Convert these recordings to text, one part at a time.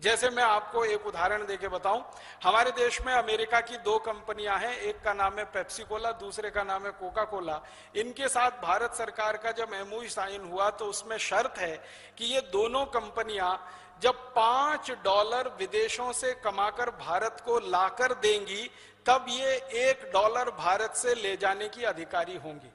जैसे मैं आपको एक उदाहरण देके बताऊं, हमारे देश में अमेरिका की 2 कंपनियां हैं, एक का नाम है पेप्सी कोला, दूसरे का नाम है कोका कोला। इनके साथ भारत सरकार का जब एमओयू साइन हुआ तो उसमें शर्त है कि ये दोनों कंपनियां जब $5 विदेशों से कमाकर भारत को लाकर देंगी तब ये $1 भारत से ले जाने की अधिकारी होंगी।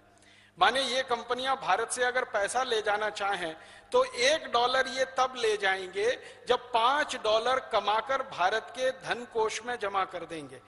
माने ये कंपनियां भारत से अगर पैसा ले जाना चाहें तो $1 ये तब ले जाएंगे जब $5 कमाकर भारत के धन कोष में जमा कर देंगे।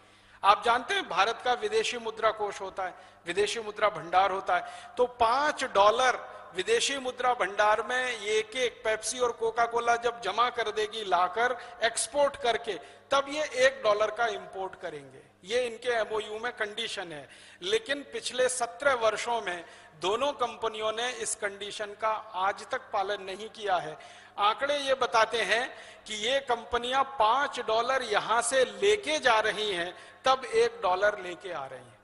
आप जानते हैं भारत का विदेशी मुद्रा कोष होता है, विदेशी मुद्रा भंडार होता है, तो $5 विदेशी मुद्रा भंडार में ये एक पेप्सी और कोका कोला जब जमा कर देगी लाकर एक्सपोर्ट करके, तब ये $1 का इंपोर्ट करेंगे। ये इनके एमओयू में कंडीशन है। लेकिन पिछले 17 वर्षों में दोनों कंपनियों ने इस कंडीशन का आज तक पालन नहीं किया है। आंकड़े ये बताते हैं कि ये कंपनियां $5 यहां से लेके जा रही हैं तब $1 लेके आ रही हैं।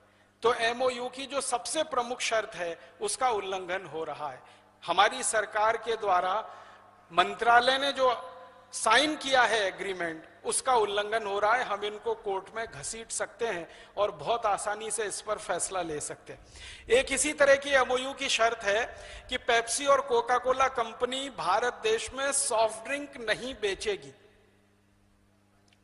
तो एमओयू की जो सबसे प्रमुख शर्त है उसका उल्लंघन हो रहा है। हमारी सरकार के द्वारा मंत्रालय ने जो साइन किया है एग्रीमेंट, उसका उल्लंघन हो रहा है। हम इनको कोर्ट में घसीट सकते हैं और बहुत आसानी से इस पर फैसला ले सकते हैं। एक इसी तरह की एमओयू की शर्त है कि पेप्सी और कोका कोला कंपनी भारत देश में सॉफ्ट ड्रिंक नहीं बेचेगी।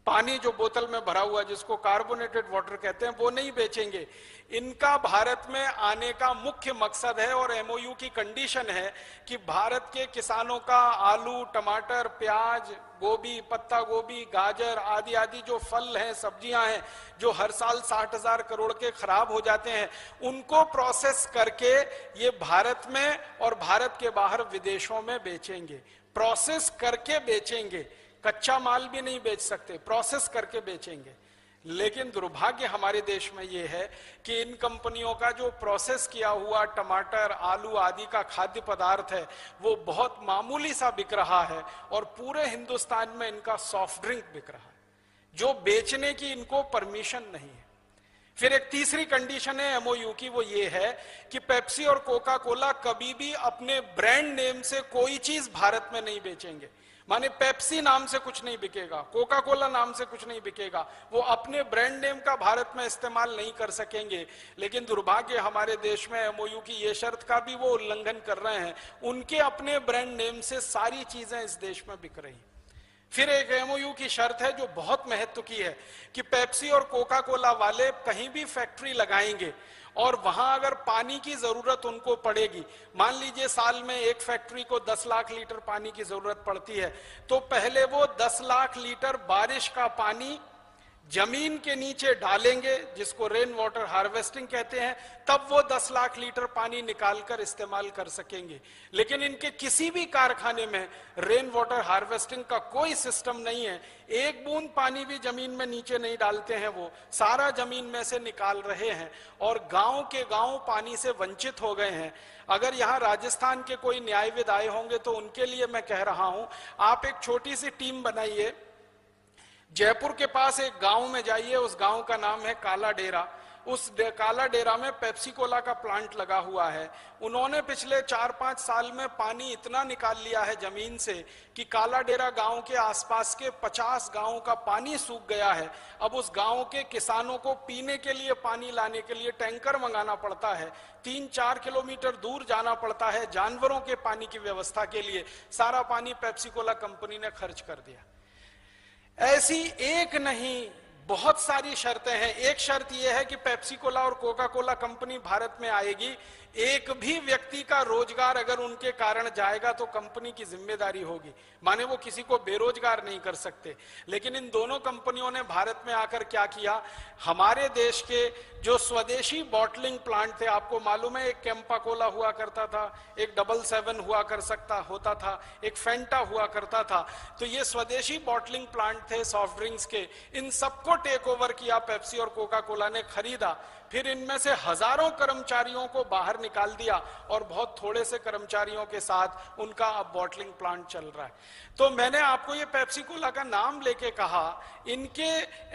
पानी जो बोतल में भरा हुआ जिसको कार्बोनेटेड वाटर कहते हैं वो नहीं बेचेंगे। इनका भारत में आने का मुख्य मकसद है और एमओयू की कंडीशन है कि भारत के किसानों का आलू, टमाटर, प्याज, गोभी, पत्ता गोभी, गाजर आदि आदि जो फल हैं, सब्जियां हैं, जो हर साल 60,000 करोड़ के खराब हो जाते हैं, उनको प्रोसेस करके ये भारत में और भारत के बाहर विदेशों में बेचेंगे। प्रोसेस करके बेचेंगे, कच्चा माल भी नहीं बेच सकते, प्रोसेस करके बेचेंगे। लेकिन दुर्भाग्य हमारे देश में यह है कि इन कंपनियों का जो प्रोसेस किया हुआ टमाटर, आलू आदि का खाद्य पदार्थ है वो बहुत मामूली सा बिक रहा है और पूरे हिंदुस्तान में इनका सॉफ्ट ड्रिंक बिक रहा है जो बेचने की इनको परमिशन नहीं है। फिर एक तीसरी कंडीशन है एमओयू की, वो ये है कि पेप्सी और कोका कोला कभी भी अपने ब्रांड नेम से कोई चीज भारत में नहीं बेचेंगे। माने पेप्सी नाम से कुछ नहीं बिकेगा, कोका कोला नाम से कुछ नहीं बिकेगा, वो अपने ब्रांड नेम का भारत में इस्तेमाल नहीं कर सकेंगे। लेकिन दुर्भाग्य हमारे देश में एमओयू की ये शर्त का भी वो उल्लंघन कर रहे हैं। उनके अपने ब्रांड नेम से सारी चीजें इस देश में बिक रही। फिर एक एमओयू की शर्त है जो बहुत महत्व की है कि पेप्सी और कोका कोला वाले कहीं भी फैक्ट्री लगाएंगे और वहां अगर पानी की जरूरत उनको पड़ेगी, मान लीजिए साल में एक फैक्ट्री को 10 लाख लीटर पानी की जरूरत पड़ती है, तो पहले वो 10 लाख लीटर बारिश का पानी जमीन के नीचे डालेंगे जिसको रेन वाटर हार्वेस्टिंग कहते हैं, तब वो 10 लाख लीटर पानी निकालकर इस्तेमाल कर सकेंगे। लेकिन इनके किसी भी कारखाने में रेन वाटर हार्वेस्टिंग का कोई सिस्टम नहीं है। एक बूंद पानी भी जमीन में नीचे नहीं डालते हैं, वो सारा जमीन में से निकाल रहे हैं और गांव के गांव पानी से वंचित हो गए हैं। अगर यहाँ राजस्थान के कोई न्यायविद आए होंगे तो उनके लिए मैं कह रहा हूं, आप एक छोटी सी टीम बनाइए, जयपुर के पास एक गांव में जाइए, उस गांव का नाम है काला डेरा। उस काला डेरा में पेप्सी कोला का प्लांट लगा हुआ है। उन्होंने पिछले 4-5 साल में पानी इतना निकाल लिया है जमीन से कि काला डेरा गांव के आसपास के 50 गांवों का पानी सूख गया है। अब उस गांव के किसानों को पीने के लिए पानी लाने के लिए टैंकर मंगाना पड़ता है, 3-4 किलोमीटर दूर जाना पड़ता है जानवरों के पानी की व्यवस्था के लिए। सारा पानी पेप्सी कोला कंपनी ने खर्च कर दिया। ऐसी एक नहीं बहुत सारी शर्तें हैं। एक शर्त यह है कि पेप्सी कोला और कोका कोला कंपनी भारत में आएगी, एक भी व्यक्ति का रोजगार अगर उनके कारण जाएगा तो कंपनी की जिम्मेदारी होगी, माने वो किसी को बेरोजगार नहीं कर सकते। लेकिन इन दोनों कंपनियों ने भारत में आकर क्या किया, हमारे देश के जो स्वदेशी बॉटलिंग प्लांट थे, आपको मालूम है एक कैंपा कोला हुआ करता था, एक 777 हुआ कर सकता होता था, एक फेंटा हुआ करता था, तो ये स्वदेशी बॉटलिंग प्लांट थे सॉफ्ट ड्रिंक्स के, इन सबको टेक ओवर किया पेप्सी और कोका कोला ने, खरीदा। फिर इनमें से हजारों कर्मचारियों को बाहर निकाल दिया और बहुत थोड़े से कर्मचारियों के साथ उनका अब बॉटलिंग प्लांट चल रहा है। तो मैंने आपको ये पेप्सी कोला का नाम लेके कहा, इनके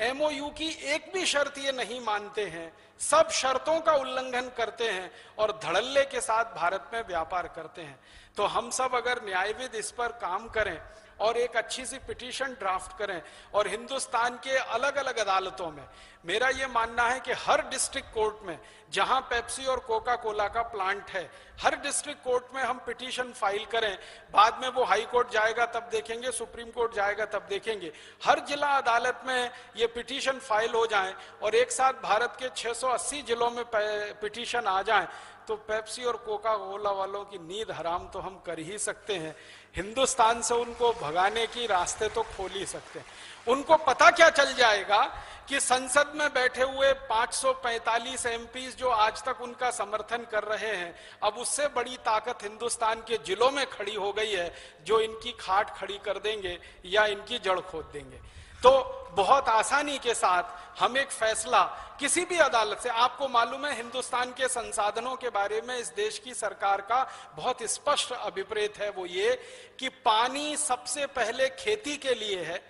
एमओयू की एक भी शर्त ये नहीं मानते हैं, सब शर्तों का उल्लंघन करते हैं और धड़ल्ले के साथ भारत में व्यापार करते हैं। तो हम सब अगर न्यायविद इस पर काम करें और एक अच्छी सी पिटीशन ड्राफ्ट करें और हिंदुस्तान के अलग अलग अदालतों में, मेरा यह मानना है कि हर डिस्ट्रिक्ट कोर्ट में जहां पेप्सी और कोका कोला का प्लांट है, हर डिस्ट्रिक्ट कोर्ट में हम पिटीशन फाइल करें। बाद में वो हाई कोर्ट जाएगा तब देखेंगे, सुप्रीम कोर्ट जाएगा तब देखेंगे। हर जिला अदालत में ये पिटीशन फाइल हो जाए और एक साथ भारत के 680 जिलों में पिटीशन आ जाए, तो पेप्सी और कोका कोला वालों की नींद हराम तो हम कर ही सकते हैं। हिंदुस्तान से उनको भगाने की रास्ते तो खोल ही सकते हैं। उनको पता क्या चल जाएगा कि संसद में बैठे हुए 545 एमपीज जो आज तक उनका समर्थन कर रहे हैं, अब उससे बड़ी ताकत हिंदुस्तान के जिलों में खड़ी हो गई है, जो इनकी खाट खड़ी कर देंगे या इनकी जड़ खोद देंगे। तो बहुत आसानी के साथ हम एक फैसला किसी भी अदालत से, आपको मालूम है हिंदुस्तान के संसाधनों के बारे में इस देश की सरकार का बहुत स्पष्ट अभिप्राय है, वो ये कि पानी सबसे पहले खेती के लिए है,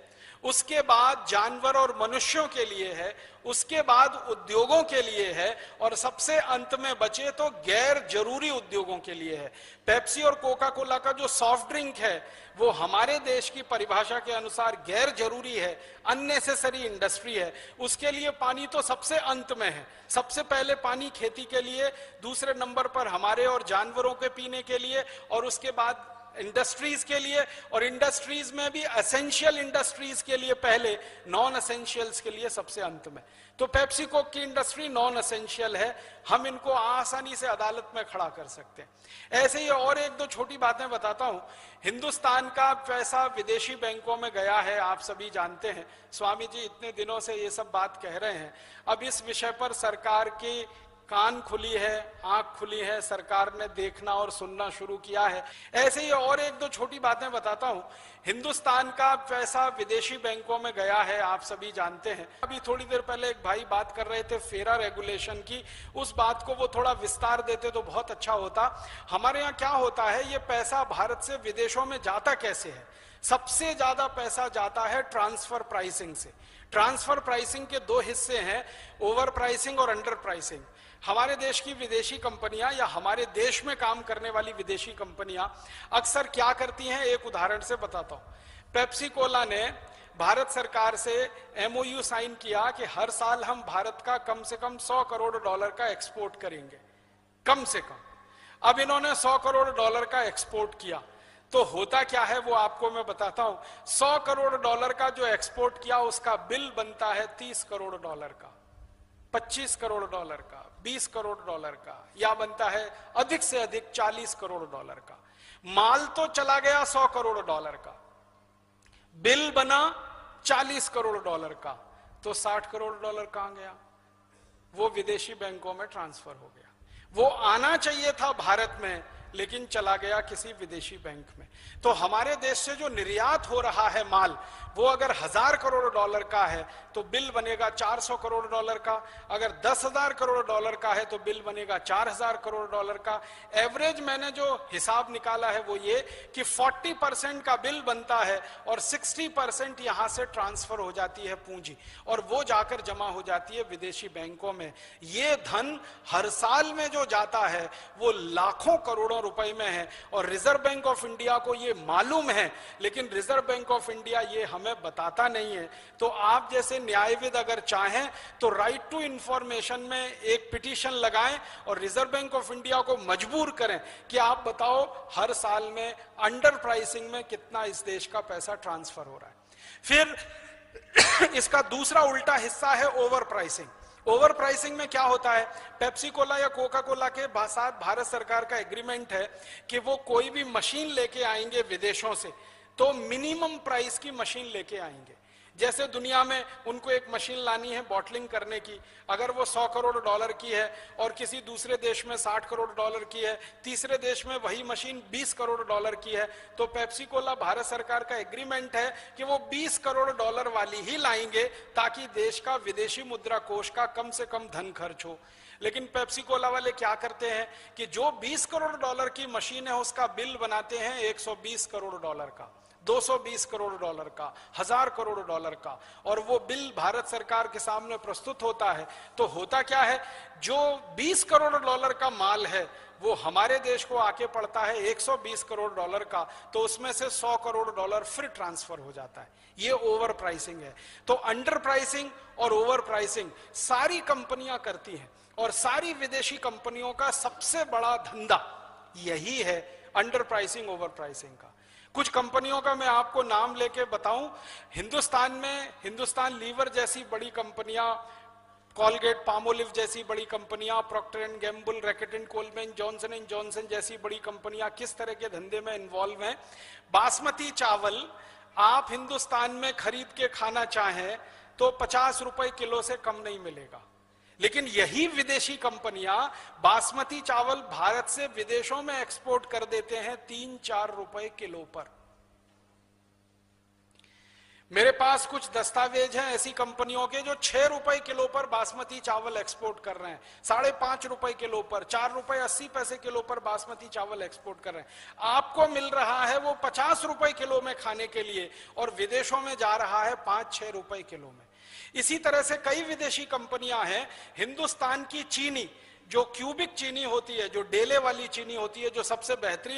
उसके बाद जानवर और मनुष्यों के लिए है, उसके बाद उद्योगों के लिए है, और सबसे अंत में बचे तो गैर जरूरी उद्योगों के लिए है। पेप्सी और कोका कोला का जो सॉफ्ट ड्रिंक है वो हमारे देश की परिभाषा के अनुसार गैर जरूरी है, अननेसेसरी इंडस्ट्री है। उसके लिए पानी तो सबसे अंत में है। सबसे पहले पानी खेती के लिए, दूसरे नंबर पर हमारे और जानवरों के पीने के लिए, और उसके बाद इंडस्ट्रीज के लिए, और इंडस्ट्रीज में भी एसेंशियल इंडस्ट्रीज के लिए पहले, नॉन एसेंशियल्स के लिए सबसे अंत में। तो पेप्सी कोक की इंडस्ट्री नॉन एसेंशियल है, हम इनको आसानी से अदालत में खड़ा कर सकते हैं। ऐसे ही और एक दो छोटी बातें बताता हूं। हिंदुस्तान का पैसा विदेशी बैंकों में गया है, आप सभी जानते हैं। स्वामी जी इतने दिनों से ये सब बात कह रहे हैं। अब इस विषय पर सरकार की कान खुली है, आंख खुली है, सरकार ने देखना और सुनना शुरू किया है। ऐसे ही और एक दो छोटी बातें बताता हूं। हिंदुस्तान का पैसा विदेशी बैंकों में गया है, आप सभी जानते हैं। अभी थोड़ी देर पहले एक भाई बात कर रहे थे फेरा रेगुलेशन की, उस बात को वो थोड़ा विस्तार देते तो बहुत अच्छा होता। हमारे यहाँ क्या होता है, ये पैसा भारत से विदेशों में जाता कैसे है? सबसे ज्यादा पैसा जाता है ट्रांसफर प्राइसिंग से। ट्रांसफर प्राइसिंग के दो हिस्से हैं, ओवर प्राइसिंग और अंडर प्राइसिंग। हमारे देश की विदेशी कंपनियां या हमारे देश में काम करने वाली विदेशी कंपनियां अक्सर क्या करती हैं, एक उदाहरण से बताता हूं। पेप्सी कोला ने भारत सरकार से एमओयू साइन किया कि हर साल हम भारत का कम से कम $100 करोड़ का एक्सपोर्ट करेंगे, कम से कम। अब इन्होंने $100 करोड़ का एक्सपोर्ट किया, तो होता क्या है वो आपको मैं बताता हूं। $100 करोड़ का जो एक्सपोर्ट किया उसका बिल बनता है $30 करोड़ का, $25 करोड़ का, $20 करोड़ का, या बनता है अधिक से अधिक $40 करोड़ का। माल तो चला गया $100 करोड़ का, बिल बना $40 करोड़ का, तो $60 करोड़ कहां गया? वो विदेशी बैंकों में ट्रांसफर हो गया। वो आना चाहिए था भारत में, लेकिन चला गया किसी विदेशी बैंक में। तो हमारे देश से जो निर्यात हो रहा है माल, वो अगर $1000 करोड़ का है तो बिल बनेगा $400 करोड़ का। अगर $10,000 करोड़ का है तो बिल बनेगा $4000 करोड़ का। एवरेज मैंने जो हिसाब निकाला है वो ये कि 40% का बिल बनता है और 60% यहां से ट्रांसफर हो जाती है पूंजी, और वो जाकर जमा हो जाती है विदेशी बैंकों में। ये धन हर साल में जो जाता है वो लाखों करोड़ों रुपए में है, और रिजर्व बैंक ऑफ इंडिया को ये मालूम है, लेकिन रिजर्व बैंक ऑफ इंडिया ये हमें बताता नहीं है। तो आप जैसे न्यायविद अगर चाहें तो राइट टू इंफॉर्मेशन में एक पिटीशन लगाएं और रिजर्व बैंक ऑफ इंडिया को मजबूर करें कि आप बताओ हर साल में अंडर प्राइसिंग में कितना इस देश का पैसा ट्रांसफर हो रहा है। फिर इसका दूसरा उल्टा हिस्सा है ओवर प्राइसिंग। ओवर प्राइसिंग में क्या होता है, पेप्सी कोला या कोका कोला के साथ भारत सरकार का एग्रीमेंट है कि वो कोई भी मशीन लेके आएंगे विदेशों से तो मिनिमम प्राइस की मशीन लेके आएंगे। जैसे दुनिया में उनको एक मशीन लानी है बॉटलिंग करने की, अगर वो $100 करोड़ की है और किसी दूसरे देश में $60 करोड़ की है, तीसरे देश में वही मशीन $20 करोड़ की है, तो पेप्सी कोला भारत सरकार का एग्रीमेंट है कि वो $20 करोड़ वाली ही लाएंगे ताकि देश का विदेशी मुद्रा कोष का कम से कम धन खर्च हो। लेकिन पेप्सी कोला वाले क्या करते हैं कि जो $20 करोड़ की मशीन है उसका बिल बनाते हैं $120 करोड़ का। 220 करोड़ डॉलर का, 1000 करोड़ डॉलर का, और वो बिल भारत सरकार के सामने प्रस्तुत होता है तो होता क्या है, जो 20 करोड़ डॉलर का माल है वो हमारे देश को आके पड़ता है 120 करोड़ डॉलर का, तो उसमें से 100 करोड़ डॉलर फिर ट्रांसफर हो जाता है। ये ओवर प्राइसिंग है। तो अंडर प्राइसिंग और ओवर प्राइसिंग सारी कंपनियां करती हैं, और सारी विदेशी कंपनियों का सबसे बड़ा धंधा यही है, अंडर प्राइसिंग ओवर प्राइसिंग का। कुछ कंपनियों का मैं आपको नाम लेके बताऊं, हिंदुस्तान में हिंदुस्तान लीवर जैसी बड़ी कंपनियां, कॉलगेट पामोलिव जैसी बड़ी कंपनियां, Procter and Gamble, Reckitt and Colman, Johnson and Johnson जैसी बड़ी कंपनियां किस तरह के धंधे में इन्वॉल्व हैं। बासमती चावल आप हिंदुस्तान में खरीद के खाना चाहें तो 50 रुपए किलो से कम नहीं मिलेगा, लेकिन यही विदेशी कंपनियां बासमती चावल भारत से विदेशों में एक्सपोर्ट कर देते हैं 3-4 रुपए किलो पर। मेरे पास कुछ दस्तावेज हैं ऐसी कंपनियों के जो 6 रुपए किलो पर बासमती चावल एक्सपोर्ट कर रहे हैं, 5.5 रुपए किलो पर, 4 रुपए 80 पैसे किलो पर बासमती चावल एक्सपोर्ट कर रहे हैं। आपको मिल रहा है वो 50 रुपए किलो में खाने के लिए, और विदेशों में जा रहा है 5-6 रुपए किलो में। इसी तरह से कई विदेशी कंपनियां हैं, हिंदुस्तान की चीनी, जो क्यूबिक चीनी होती है, जो डेले वाली चीनी होती है, जो सबसे बेहतरीन